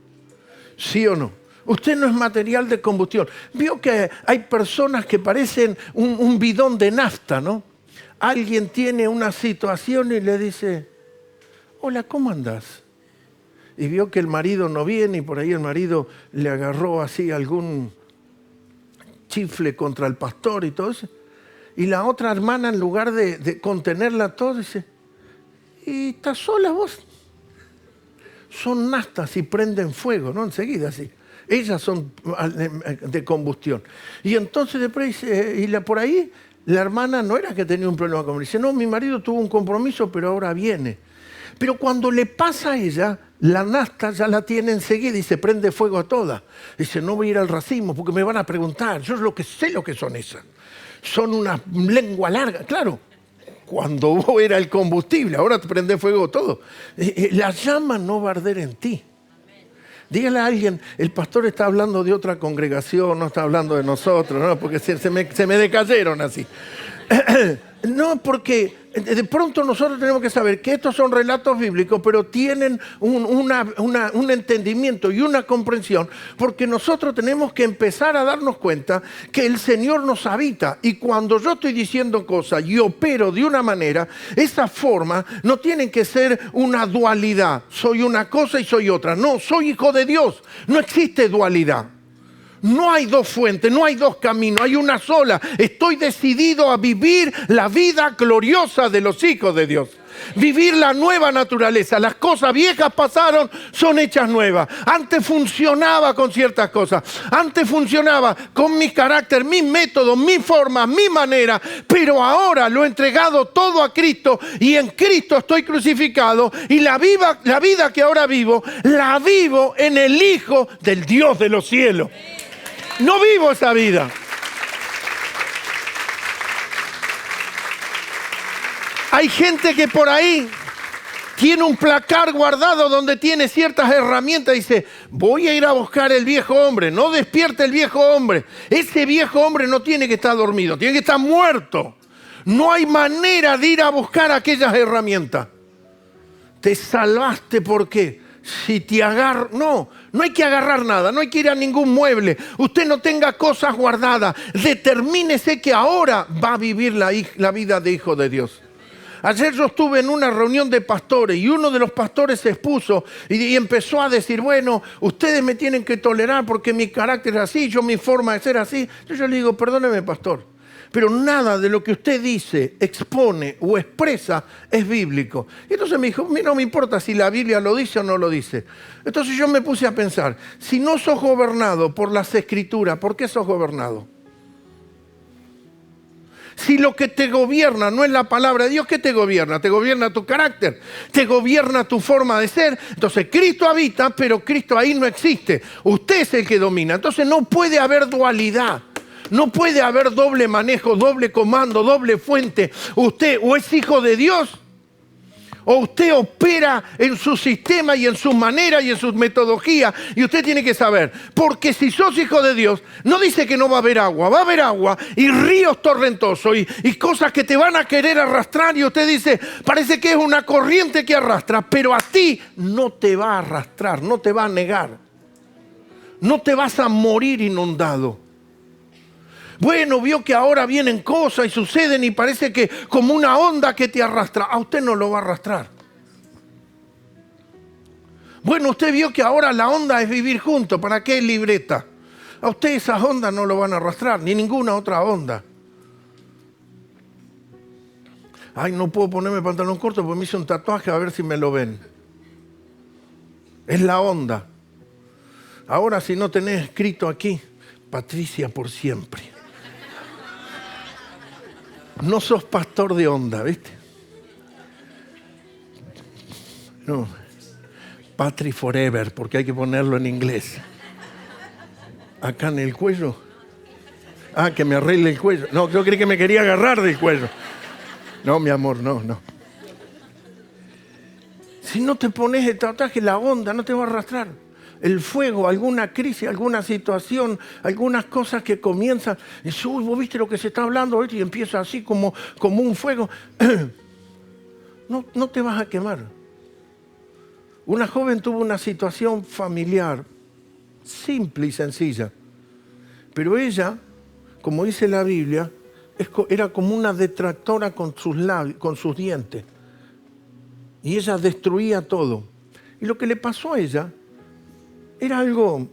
¿Sí o no? Usted no es material de combustión. Vio que hay personas que parecen un bidón de nafta, ¿no? Alguien tiene una situación y le dice, hola, ¿cómo andás? Y vio que el marido no viene y por ahí el marido le agarró así algún chifle contra el pastor y todo eso. Y la otra hermana, en lugar de contenerla todo, dice, ¿y estás sola vos? Son naftas y prenden fuego, ¿no? Enseguida así. Ellas son de combustión. Y entonces después dice, por ahí la hermana no era que tenía un problema con él. Dice, no, mi marido tuvo un compromiso, pero ahora viene. Pero cuando le pasa a ella, la nafta ya la tiene enseguida y se prende fuego a todas. Dice, no voy a ir al racimo porque me van a preguntar. Yo sé lo que son esas. Son una lengua larga, claro. Cuando vos era el combustible, ahora te prende fuego todo. La llama no va a arder en ti. Dígale a alguien, el pastor está hablando de otra congregación, no está hablando de nosotros, ¿no? Porque se me decayeron así. No, porque de pronto nosotros tenemos que saber que estos son relatos bíblicos, pero tienen un entendimiento y una comprensión, porque nosotros tenemos que empezar a darnos cuenta que el Señor nos habita. Y cuando yo estoy diciendo cosas y opero de una manera, esa forma no tiene que ser una dualidad. Soy una cosa y soy otra. No, soy hijo de Dios. No existe dualidad. No hay dos fuentes, no hay dos caminos, hay una sola. Estoy decidido a vivir la vida gloriosa de los hijos de Dios. Vivir la nueva naturaleza. Las cosas viejas pasaron, son hechas nuevas. Antes funcionaba con ciertas cosas. Antes funcionaba con mi carácter, mis métodos, mi forma, mi manera. Pero ahora lo he entregado todo a Cristo y en Cristo estoy crucificado. Y la vida que ahora vivo, la vivo en el Hijo del Dios de los cielos. No vivo esa vida. Hay gente que por ahí tiene un placar guardado donde tiene ciertas herramientas y dice, voy a ir a buscar el viejo hombre. No despierte el viejo hombre. Ese viejo hombre no tiene que estar dormido, tiene que estar muerto. No hay manera de ir a buscar aquellas herramientas. Te salvaste, ¿por qué? Si te agarro, no hay que agarrar nada, no hay que ir a ningún mueble. Usted no tenga cosas guardadas. Determínese que ahora va a vivir la vida de hijo de Dios. Ayer yo estuve en una reunión de pastores y uno de los pastores se expuso y empezó a decir, bueno, ustedes me tienen que tolerar porque mi carácter es así, mi forma de ser así. Yo le digo, perdóneme, pastor, pero nada de lo que usted dice, expone o expresa es bíblico. Y entonces me dijo, no me importa si la Biblia lo dice o no lo dice. Entonces yo me puse a pensar, si no sos gobernado por las Escrituras, ¿por qué sos gobernado? Si lo que te gobierna no es la palabra de Dios, ¿qué te gobierna? Te gobierna tu carácter, te gobierna tu forma de ser. Entonces Cristo habita, pero Cristo ahí no existe. Usted es el que domina. Entonces no puede haber dualidad. No puede haber doble manejo, doble comando, doble fuente. Usted o es hijo de Dios o usted opera en su sistema y en su manera y en su metodología. Y usted tiene que saber, porque si sos hijo de Dios, no dice que no va a haber agua y ríos torrentosos y cosas que te van a querer arrastrar. Y usted dice, parece que es una corriente que arrastra, pero a ti no te va a arrastrar, no te va a negar. No te vas a morir inundado. Bueno, vio que ahora vienen cosas y suceden y parece que como una onda que te arrastra. A usted no lo va a arrastrar. Bueno, usted vio que ahora la onda es vivir juntos. ¿Para qué libreta? A usted esas ondas no lo van a arrastrar, ni ninguna otra onda. Ay, no puedo ponerme pantalón corto porque me hice un tatuaje, a ver si me lo ven. Es la onda. Ahora si no tenés escrito aquí, Patricia por siempre. No sos pastor de onda, ¿viste? No. Patri Forever, porque hay que ponerlo en inglés. Acá en el cuello. Ah, que me arregle el cuello. No, yo creí que me quería agarrar del cuello. No, mi amor, no. Si no te pones el tatuaje, la onda no te va a arrastrar. El fuego, alguna crisis, alguna situación, algunas cosas que comienzan. Y vos viste lo que se está hablando ahorita y empieza así como un fuego. No te vas a quemar. Una joven tuvo una situación familiar, simple y sencilla. Pero ella, como dice la Biblia, era como una detractora con sus dientes. Y ella destruía todo. Y lo que le pasó a ella era algo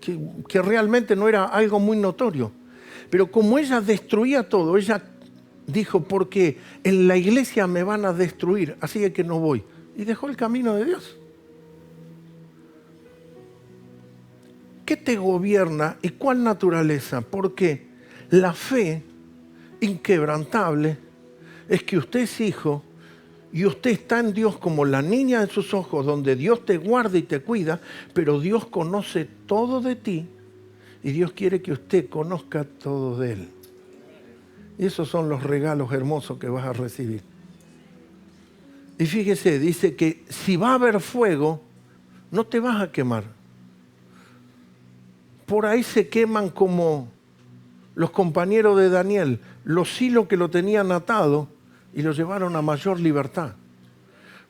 que realmente no era algo muy notorio. Pero como ella destruía todo, ella dijo, porque en la iglesia me van a destruir, así que no voy. Y dejó el camino de Dios. ¿Qué te gobierna y cuál naturaleza? Porque la fe inquebrantable es que usted es hijo y usted está en Dios como la niña de sus ojos, donde Dios te guarda y te cuida, pero Dios conoce todo de ti y Dios quiere que usted conozca todo de Él. Y esos son los regalos hermosos que vas a recibir. Y fíjese, dice que si va a haber fuego, no te vas a quemar. Por ahí se queman como los compañeros de Daniel, los hilos que lo tenían atado y lo llevaron a mayor libertad.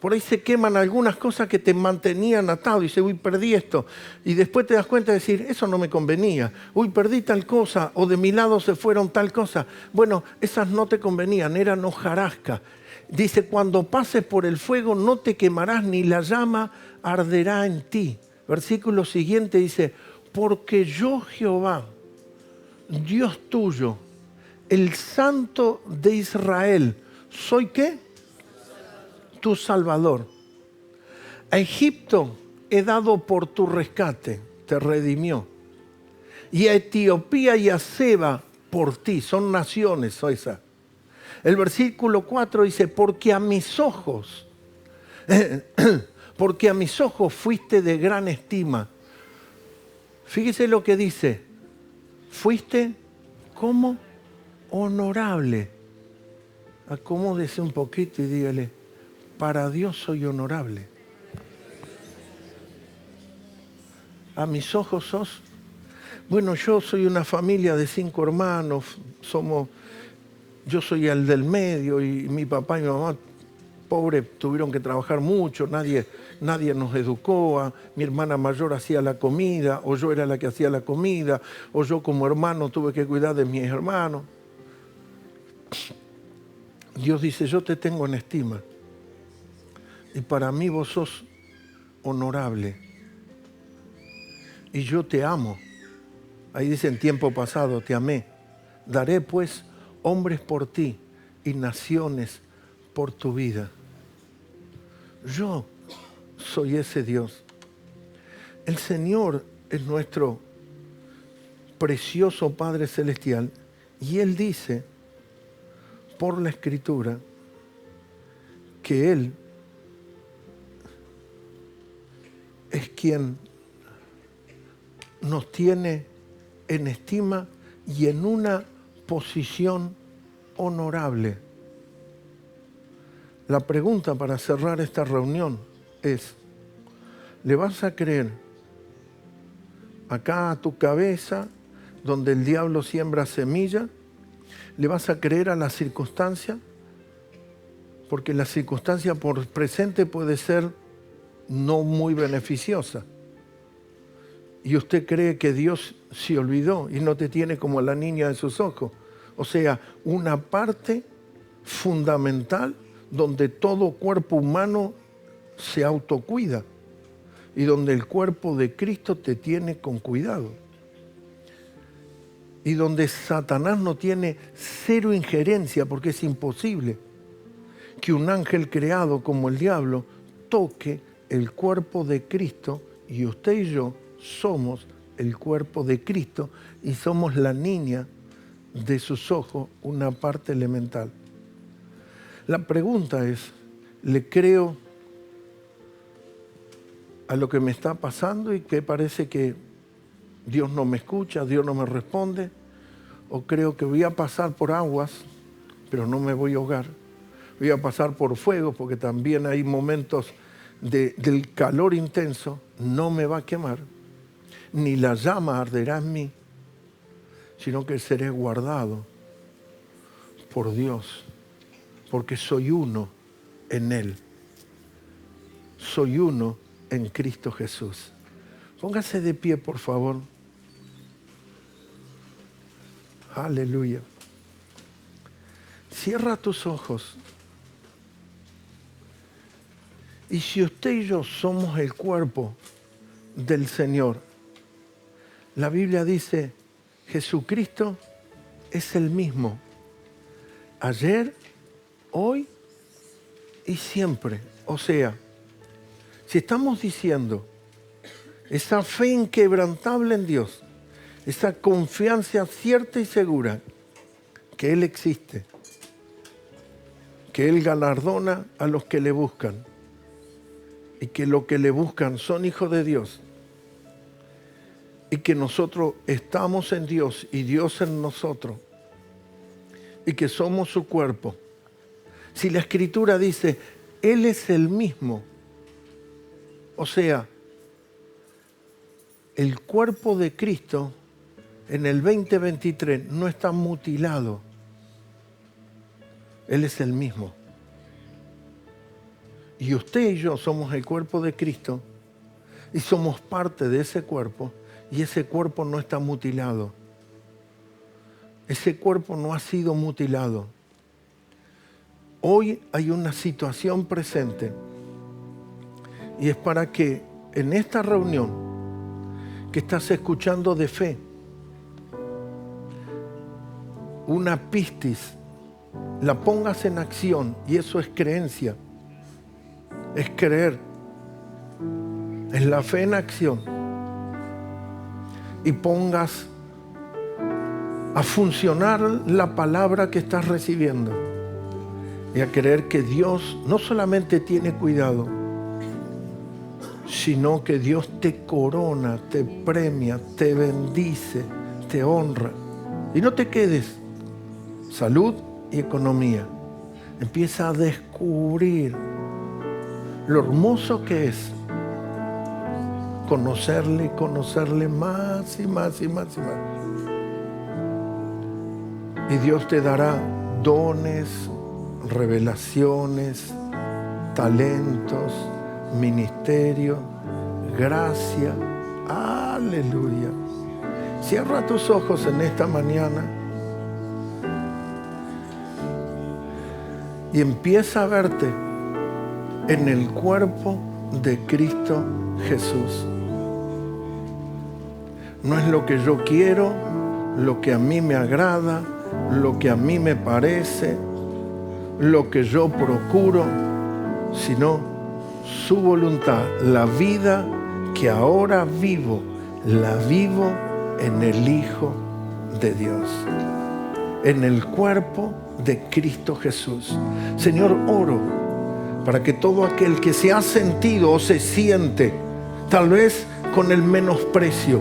Por ahí se queman algunas cosas que te mantenían atado y dices, uy, perdí esto. Y después te das cuenta de decir, eso no me convenía. Uy, perdí tal cosa, o de mi lado se fueron tal cosa. Bueno, esas no te convenían, eran hojarasca. Dice, cuando pases por el fuego no te quemarás ni la llama arderá en ti. Versículo siguiente dice, porque yo Jehová, Dios tuyo, el Santo de Israel, ¿soy qué? Tu Salvador. A Egipto he dado por tu rescate, te redimió. Y a Etiopía y a Seba por ti, son naciones esas. El versículo 4 dice, porque a mis ojos fuiste de gran estima. Fíjese lo que dice, fuiste como honorable. Acomódese un poquito y dígale, para Dios soy honorable. A mis ojos sos. Bueno, yo soy una familia de 5 hermanos, yo soy el del medio y mi papá y mi mamá, pobre, tuvieron que trabajar mucho, nadie nos educó, mi hermana mayor hacía la comida, o yo era la que hacía la comida, o yo como hermano tuve que cuidar de mis hermanos. Dios dice, yo te tengo en estima. Y para mí vos sos honorable. Y yo te amo. Ahí dice en tiempo pasado, te amé. Daré pues hombres por ti y naciones por tu vida. Yo soy ese Dios. El Señor es nuestro precioso Padre Celestial y Él dice por la Escritura que Él es quien nos tiene en estima y en una posición honorable. La pregunta para cerrar esta reunión es, ¿le vas a creer acá a tu cabeza, donde el diablo siembra semilla? ¿Le vas a creer a la circunstancia? Porque la circunstancia por presente puede ser no muy beneficiosa. Y usted cree que Dios se olvidó y no te tiene como la niña de sus ojos. O sea, una parte fundamental donde todo cuerpo humano se autocuida y donde el cuerpo de Cristo te tiene con cuidado. Y donde Satanás no tiene cero injerencia, porque es imposible que un ángel creado como el diablo toque el cuerpo de Cristo, y usted y yo somos el cuerpo de Cristo y somos la niña de sus ojos, una parte elemental. La pregunta es, ¿le creo a lo que me está pasando y que parece que Dios no me escucha, Dios no me responde, o creo que voy a pasar por aguas, pero no me voy a ahogar. Voy a pasar por fuego, porque también hay momentos del calor intenso, no me va a quemar, ni la llama arderá en mí, sino que seré guardado por Dios, porque soy uno en Él. Soy uno en Cristo Jesús. Póngase de pie, por favor. Aleluya. Cierra tus ojos. Y si usted y yo somos el cuerpo del Señor, la Biblia dice, Jesucristo es el mismo, ayer, hoy y siempre. O sea, si estamos diciendo esa fe inquebrantable en Dios, esa confianza cierta y segura que Él existe, que Él galardona a los que le buscan y que los que le buscan son hijos de Dios y que nosotros estamos en Dios y Dios en nosotros y que somos su cuerpo. Si la Escritura dice, Él es el mismo, o sea, el cuerpo de Cristo en el 2023 no está mutilado. Él es el mismo. Y usted y yo somos el cuerpo de Cristo y somos parte de ese cuerpo, y ese cuerpo no está mutilado. Ese cuerpo no ha sido mutilado. Hoy hay una situación presente y es para que en esta reunión que estás escuchando de fe, una pistis, la pongas en acción, y eso es creencia, es creer, es la fe en acción, y pongas a funcionar la palabra que estás recibiendo y a creer que Dios no solamente tiene cuidado, sino que Dios te corona, te premia, te bendice, te honra. Y no te quedes, salud y economía. Empieza a descubrir lo hermoso que es conocerle y conocerle más y más y más y más. Y Dios te dará dones, revelaciones, talentos, ministerio, gracia. Aleluya. Cierra tus ojos en esta mañana y empieza a verte en el cuerpo de Cristo Jesús. No es lo que yo quiero, lo que a mí me agrada, lo que a mí me parece, lo que yo procuro, sino su voluntad. La vida que ahora vivo, la vivo en el Hijo de Dios, en el cuerpo de Cristo Jesús. Señor, oro para que todo aquel que se ha sentido o se siente tal vez con el menosprecio,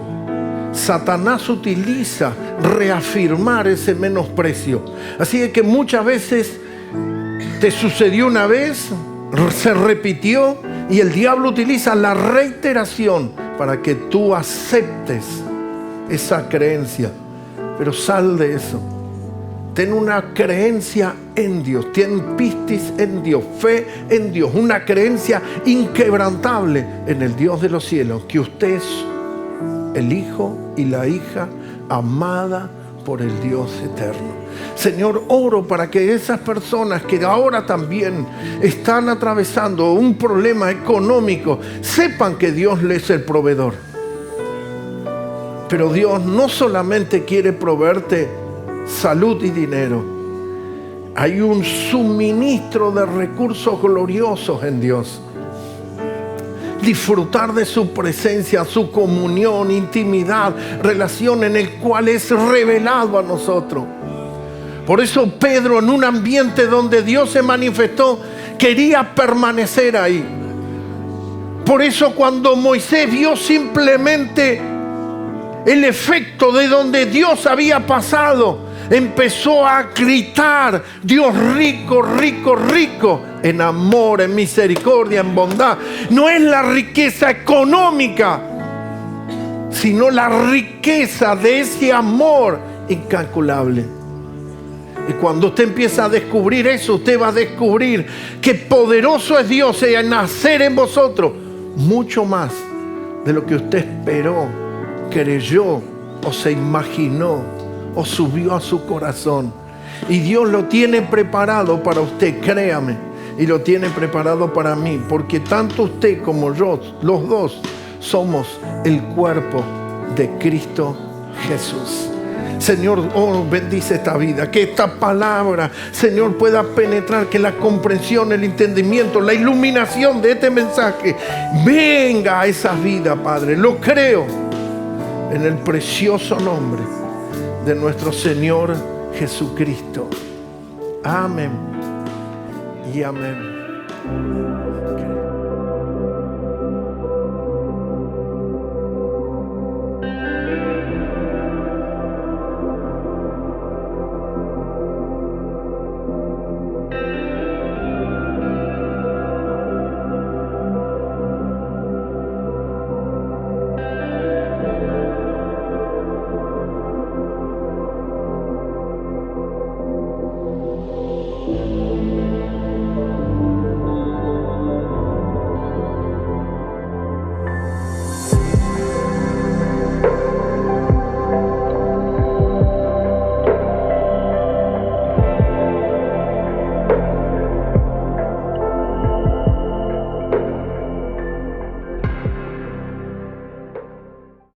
Satanás utiliza reafirmar ese menosprecio. Así que muchas veces te sucedió una vez, se repitió, y el diablo utiliza la reiteración para que tú aceptes esa creencia. Pero sal de eso. Ten una creencia en Dios, ten pistis en Dios, fe en Dios, una creencia inquebrantable en el Dios de los cielos, que usted es el hijo y la hija amada por el Dios eterno. Señor, oro para que esas personas que ahora también están atravesando un problema económico, sepan que Dios les es el proveedor. Pero Dios no solamente quiere proveerte salud y dinero. Hay un suministro de recursos gloriosos en Dios. Disfrutar de su presencia, su comunión, intimidad, relación en el cual es revelado a nosotros. Por eso Pedro, en un ambiente donde Dios se manifestó, quería permanecer ahí. Por eso cuando Moisés vio simplemente el efecto de donde Dios había pasado, empezó a gritar: Dios rico, rico, rico en amor, en misericordia, en bondad. No es la riqueza económica, sino la riqueza de ese amor incalculable. Y cuando usted empieza a descubrir eso, usted va a descubrir que poderoso es Dios en nacer en vosotros mucho más de lo que usted esperó, creyó o se imaginó o subió a su corazón. Y Dios lo tiene preparado para usted, créame, y lo tiene preparado para mí, porque tanto usted como yo, los dos, somos el cuerpo de Cristo Jesús. Señor, oh, bendice esta vida, que esta palabra, Señor, pueda penetrar, que la comprensión, el entendimiento, la iluminación de este mensaje venga a esa vida, Padre. Lo creo en el precioso nombre de nuestro Señor Jesucristo. Amén y amén.